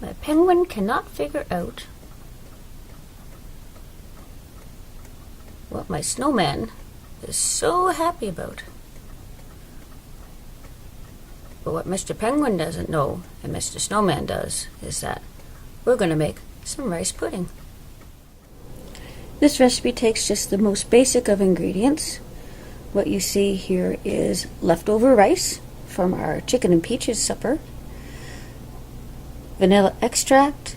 My penguin cannot figure out what my snowman is so happy about. But what Mr. Penguin doesn't know, and Mr. Snowman does, is that we're going to make some rice pudding. This recipe takes just the most basic of ingredients. What you see here is leftover rice from our chicken and peaches supper, vanilla extract,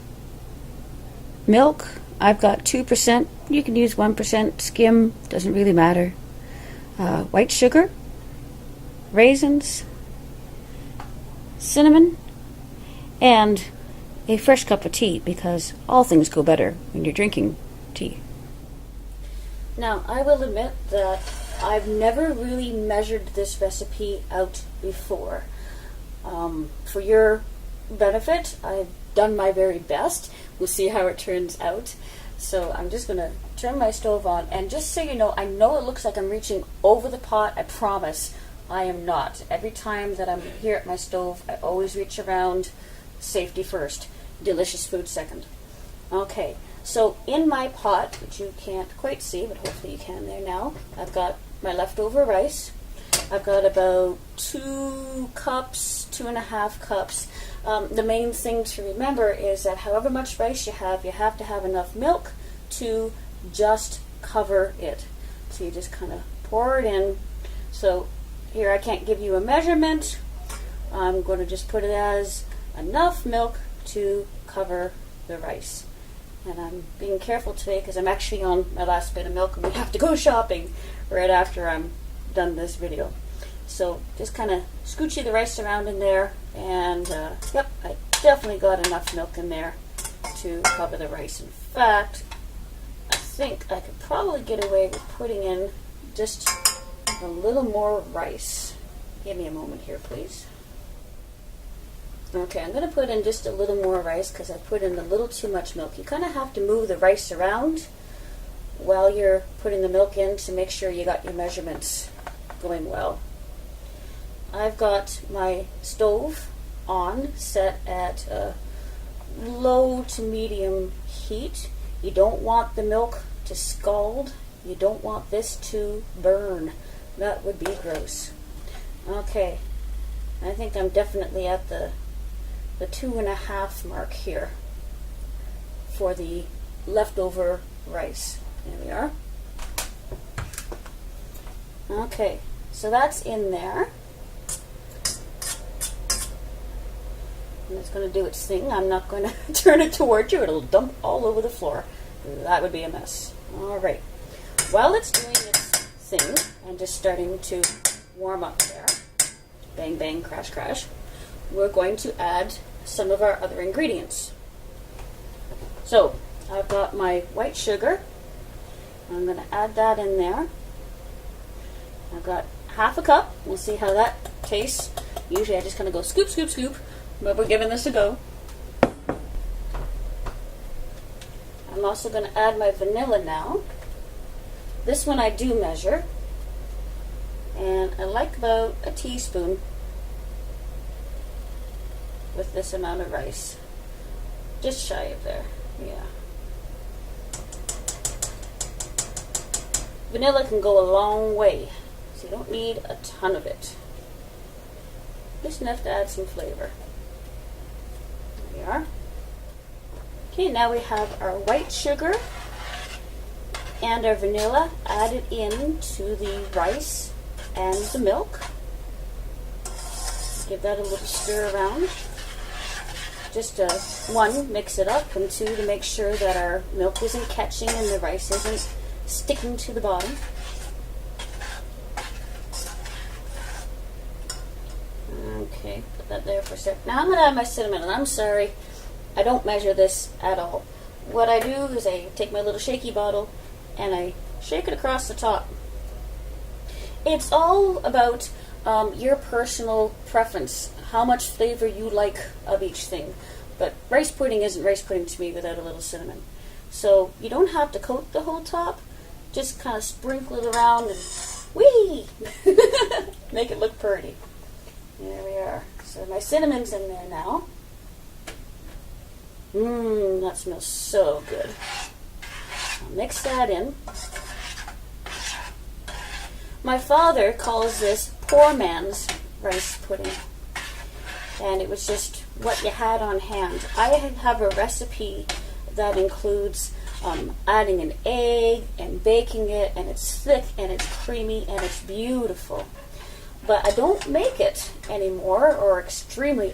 milk. I've got 2%. You can use 1%, skim, doesn't really matter. White sugar, raisins, cinnamon, and a fresh cup of tea, because all things go better when you're drinking tea. Now, I will admit that I've never really measured this recipe out before. For your benefit, I've done my very best. We'll see how it turns out. So I'm just going to turn my stove on, and just so you know, I know it looks like I'm reaching over the pot. I promise I am not. Every time that I'm here at my stove, I always reach around. Safety first, delicious food second. Okay, so in my pot, which you can't quite see, but hopefully you can there now, I've got my leftover rice. I've got about 2 cups, 2.5 cups. The main thing to remember is that however much rice you have to have enough milk to just cover it. So you just kind of pour it in. So here I can't give you a measurement. I'm going to just put it as enough milk to cover the rice. And I'm being careful today because I'm actually on my last bit of milk and we have to go shopping right after I'm done this video. So just kind of scoochie the rice around in there, and yep, I definitely got enough milk in there to cover the rice. In fact, I think I could probably get away with putting in just a little more rice. Give me a moment here, please. Okay, I'm going to put in just a little more rice because I put in a little too much milk. You kind of have to move the rice around while you're putting the milk in to make sure you got your measurements going well. I've got my stove on, set at low to medium heat. You don't want the milk to scald. You don't want this to burn. That would be gross. Okay, I think I'm definitely at the 2.5 mark here for the leftover rice. There we are. Okay, so that's in there. And it's going to do its thing. I'm not going to turn it towards you. It'll dump all over the floor. That would be a mess. All right. While it's doing its thing and just starting to warm up there, bang, bang, crash, crash, we're going to add some of our other ingredients. So I've got my white sugar. I'm going to add that in there. I've got 1/2 cup. We'll see how that tastes. Usually I just kind of go scoop, scoop, scoop, but we're giving this a go. I'm also going to add my vanilla now. This one I do measure, and I like about a teaspoon with this amount of rice. Just shy of there, yeah. Vanilla can go a long way, so you don't need a ton of it. Just enough to add some flavor. There we are. Okay, now we have our white sugar and our vanilla added into the rice and the milk. Give that a little stir around. Just one, mix it up, and 2, to make sure that our milk isn't catching and the rice isn't sticking to the bottom. Okay, put that there for a sec. Now I'm going to add my cinnamon, and I'm sorry, I don't measure this at all. What I do is I take my little shaky bottle and I shake it across the top. It's all about your personal preference, how much flavor you like of each thing. But rice pudding isn't rice pudding to me without a little cinnamon. So you don't have to coat the whole top, just kind of sprinkle it around and whee! Make it look pretty. There we are. So my cinnamon's in there now. That smells so good. I'll mix that in. My father calls this poor man's rice pudding. And it was just what you had on hand. I have a recipe that includes adding an egg and baking it, and it's thick and it's creamy and it's beautiful. But I don't make it anymore, or extremely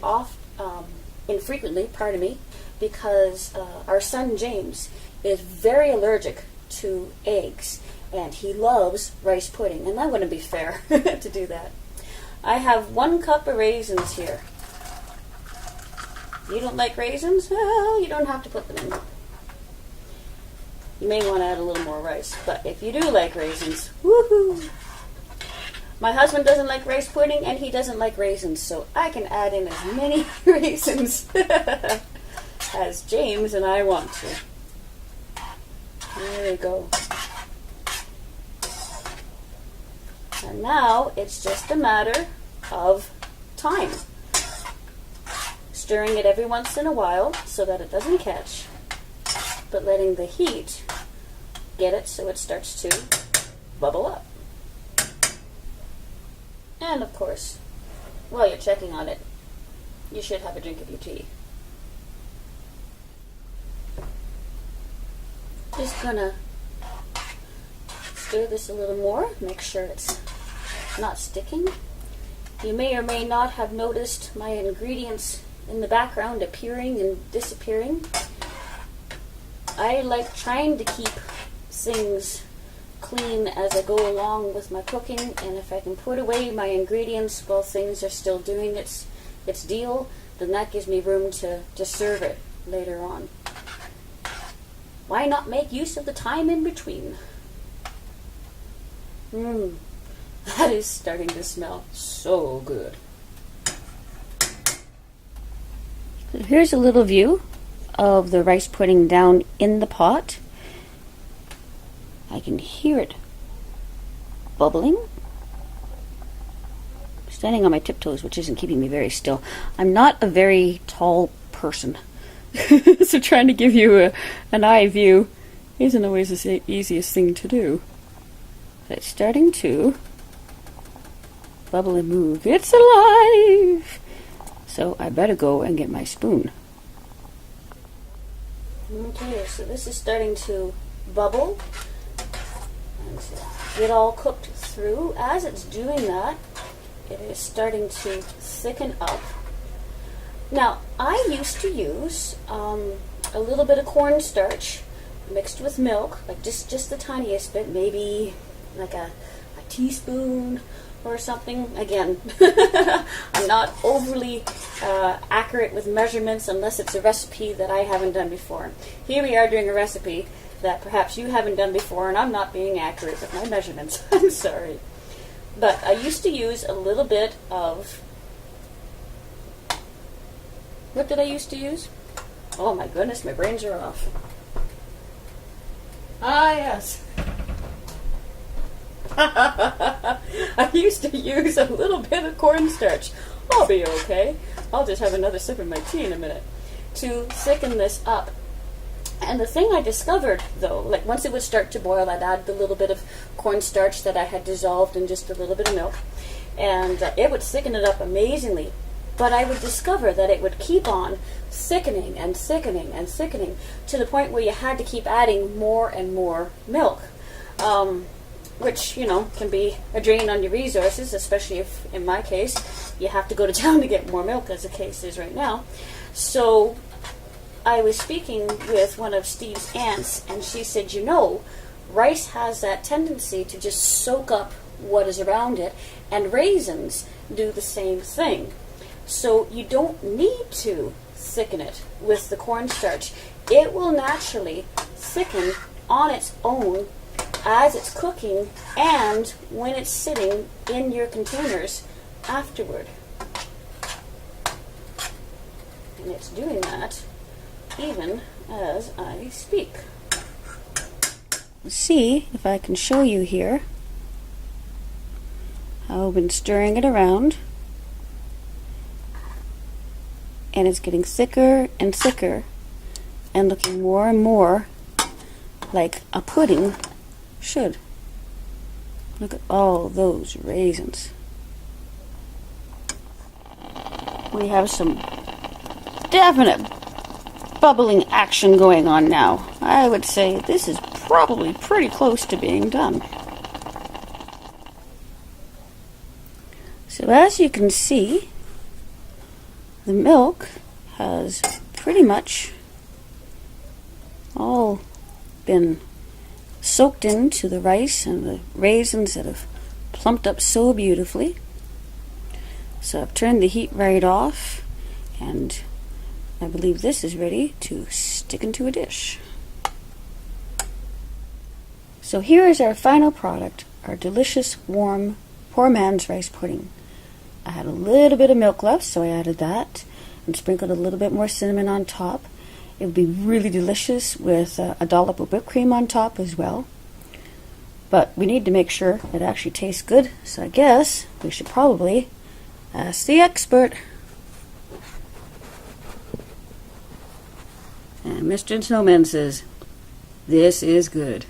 infrequently, pardon me, because our son James is very allergic to eggs, and he loves rice pudding, and that wouldn't be fair to do that. I have 1 cup of raisins here. You don't like raisins? Well, you don't have to put them in. You may want to add a little more rice, but if you do like raisins, woohoo! My husband doesn't like rice pudding, and he doesn't like raisins, so I can add in as many raisins as James and I want to. There we go. And now it's just a matter of time. Stirring it every once in a while so that it doesn't catch, but letting the heat get it so it starts to bubble up. And of course, while you're checking on it, you should have a drink of your tea. Just gonna stir this a little more, make sure it's not sticking. You may or may not have noticed my ingredients in the background appearing and disappearing. I like trying to keep things clean as I go along with my cooking, and if I can put away my ingredients while things are still doing its deal, then that gives me room to serve it later on. Why not make use of the time in between? That is starting to smell so good. Here's a little view of the rice pudding down in the pot. I can hear it bubbling. I'm standing on my tiptoes, which isn't keeping me very still. I'm not a very tall person, so trying to give you an eye view isn't always the easiest thing to do. But it's starting to bubble and move. It's alive! So I better go and get my spoon. Okay, so this is starting to bubble and get all cooked through. As it's doing that, it is starting to thicken up. Now, I used to use a little bit of cornstarch mixed with milk, like just the tiniest bit, maybe like a teaspoon or something. Again, I'm not overly accurate with measurements unless it's a recipe that I haven't done before. Here we are doing a recipe that perhaps you haven't done before, and I'm not being accurate with my measurements. I'm sorry. But I used to use a little bit of... What did I used to use? Oh my goodness, my brains are off. Ah, yes. I used to use a little bit of cornstarch. I'll be okay. I'll just have another sip of my tea in a minute to thicken this up. And the thing I discovered, though, like once it would start to boil, I'd add the little bit of cornstarch that I had dissolved in just a little bit of milk, and it would thicken it up amazingly. But I would discover that it would keep on thickening and thickening and thickening to the point where you had to keep adding more and more milk. Which, you know, can be a drain on your resources, especially if, in my case, you have to go to town to get more milk, as the case is right now. So I was speaking with one of Steve's aunts, and she said, you know, rice has that tendency to just soak up what is around it, and raisins do the same thing. So you don't need to thicken it with the cornstarch. It will naturally thicken on its own as it's cooking and when it's sitting in your containers afterward. And it's doing that even as I speak. Let's see if I can show you here how I've been stirring it around, and it's getting thicker and thicker and looking more and more like a pudding should. Look at all those raisins. We have some definite bubbling action going on now. I would say this is probably pretty close to being done. So as you can see, the milk has pretty much all been soaked into the rice and the raisins that have plumped up so beautifully. So I've turned the heat right off, and I believe this is ready to stick into a dish. So here is our final product, our delicious, warm, poor man's rice pudding. I had a little bit of milk left, so I added that and sprinkled a little bit more cinnamon on top. It would be really delicious with a dollop of whipped cream on top as well. But we need to make sure it actually tastes good, so I guess we should probably ask the expert. And Mr. Snowman says, "This is good."